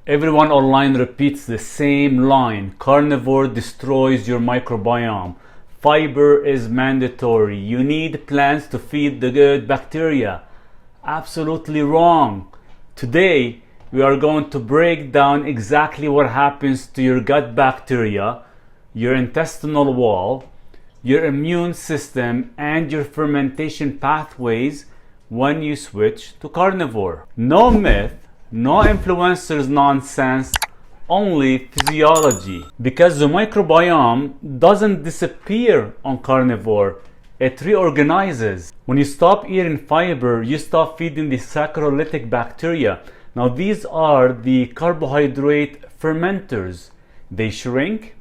Everyone online repeats the same line: carnivore destroys your microbiome. Fiber is mandatory. You need plants to feed the good bacteria. Absolutely wrong. Today, we are going to break down exactly what happens to your gut bacteria, your intestinal wall, your immune system, and your fermentation pathways when you switch to carnivore. No myth, no influencers nonsense, only physiology. Because the microbiome doesn't disappear on carnivore, it reorganizes. When you stop eating fiber, you stop feeding the saccharolytic bacteria. Now these are the carbohydrate fermenters. They shrink,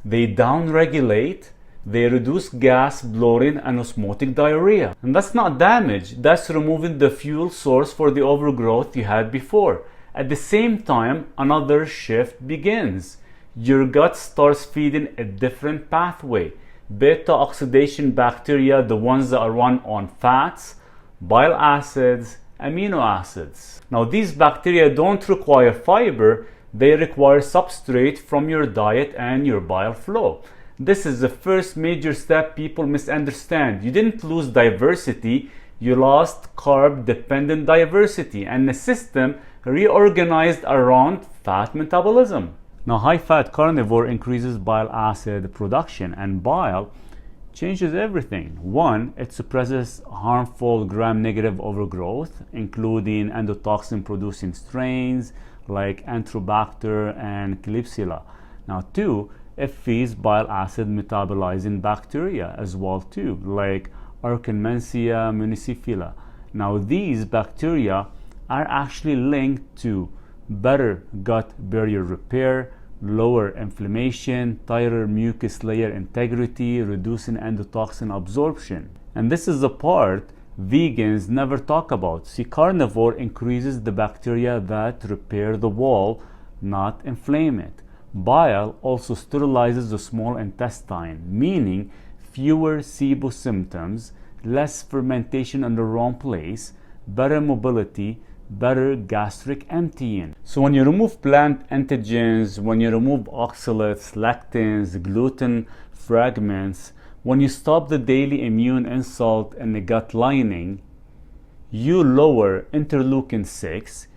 they downregulate, they reduce gas, bloating, and osmotic diarrhea. And that's not damage, that's removing the fuel source for the overgrowth you had before. At the same time, another shift begins. Your gut starts feeding a different pathway. Beta oxidation bacteria, the ones that run on fats, bile acids, amino acids. Now these bacteria don't require fiber, they require substrate from your diet and your bile flow. This is the first major step people misunderstand. You didn't lose diversity, you lost carb-dependent diversity, and the system reorganized around fat metabolism. Now, high-fat carnivore increases bile acid production, and bile changes everything. One, it suppresses harmful gram-negative overgrowth, including endotoxin-producing strains like Enterobacter and Klebsiella. Now, two, it feeds bile acid metabolizing bacteria as well too, like Akkermansia municiphala. Now these bacteria are actually linked to better gut barrier repair, lower inflammation, tighter mucus layer integrity, reducing endotoxin absorption. And this is the part vegans never talk about. See, carnivore increases the bacteria that repair the wall, not inflame it. Bile also sterilizes the small intestine, meaning fewer SIBO symptoms, less fermentation in the wrong place, better mobility, better gastric emptying. So when you remove plant antigens, when you remove oxalates, lectins, gluten fragments, when you stop the daily immune insult in the gut lining, you lower interleukin 6,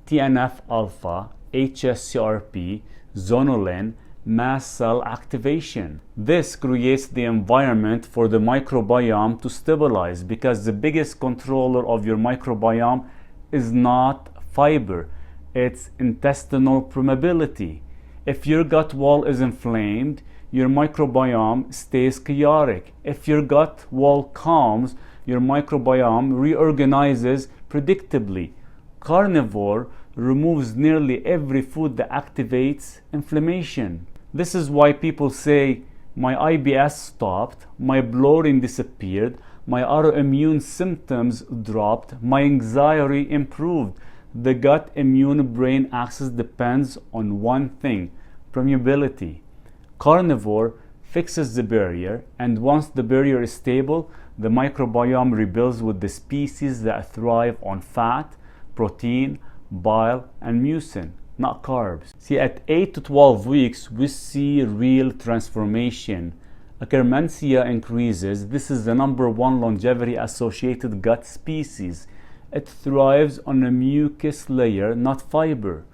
TNF-alpha, HSCRP, zonulin, mast cell activation. This creates the environment for the microbiome to stabilize, because the biggest controller of your microbiome is not fiber, it's intestinal permeability. If your gut wall is inflamed, your microbiome stays chaotic. If your gut wall calms, your microbiome reorganizes predictably. Carnivore removes nearly every food that activates inflammation. This is why people say, my IBS stopped, my bloating disappeared, my autoimmune symptoms dropped, my anxiety improved. The gut immune brain axis depends on one thing: permeability. Carnivore fixes the barrier, and once the barrier is stable, the microbiome rebuilds with the species that thrive on fat, protein, bile, and mucin, not carbs. See, at 8 to 12 weeks, we see real transformation. Akkermansia increases. This is the #1 longevity associated gut species. It thrives on a mucus layer, not fiber.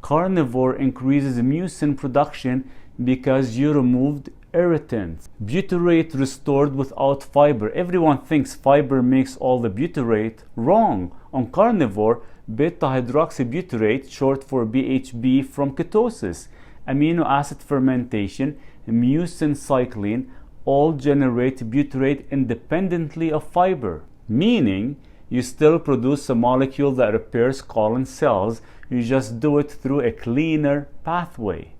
Carnivore increases mucin production because you removed irritants. Butyrate restored without fiber. Everyone thinks fiber makes all the butyrate. Wrong. On carnivore, beta-hydroxybutyrate, short for BHB, from ketosis, amino acid fermentation, mucin cycling, all generate butyrate independently of fiber, meaning you still produce a molecule that repairs colon cells, you just do it through a cleaner pathway.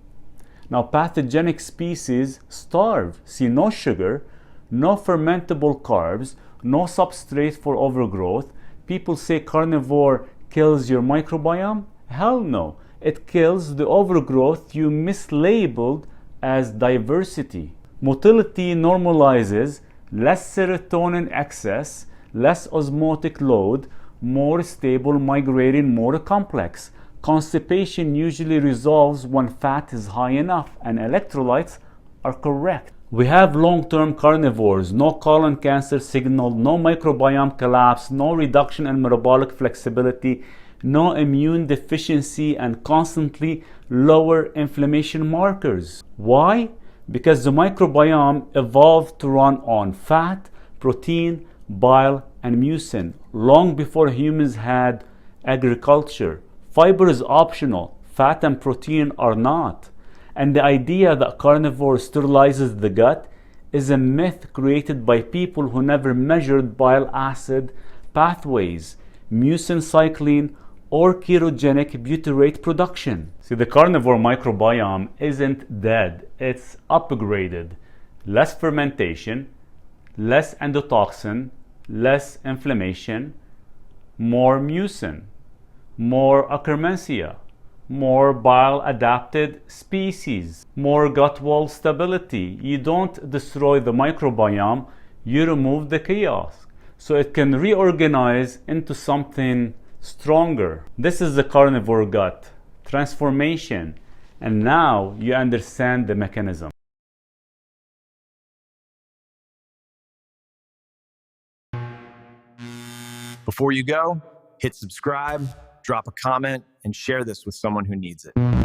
Now, pathogenic species starve. See, no sugar, no fermentable carbs, no substrate for overgrowth. People say carnivore kills your microbiome. Hell no. It kills the overgrowth you mislabeled as diversity. Motility normalizes, less serotonin excess, less osmotic load, more stable migrating, more complex. Constipation usually resolves when fat is high enough and electrolytes are correct. We have long-term carnivores, no colon cancer signal, no microbiome collapse, no reduction in metabolic flexibility, no immune deficiency, and constantly lower inflammation markers. Why? Because the microbiome evolved to run on fat, protein, bile, and mucin long before humans had agriculture. Fiber is optional, fat and protein are not. And the idea that carnivore sterilizes the gut is a myth created by people who never measured bile acid pathways, mucin cycling, or ketogenic butyrate production. See, the carnivore microbiome isn't dead, it's upgraded. Less fermentation, less endotoxin, less inflammation, more mucin, more Akkermansia, more bile-adapted species, more gut wall stability. You don't destroy the microbiome, you remove the chaos, so it can reorganize into something stronger. This is the carnivore gut transformation, and now you understand the mechanism. Before you go, hit subscribe, drop a comment, and share this with someone who needs it.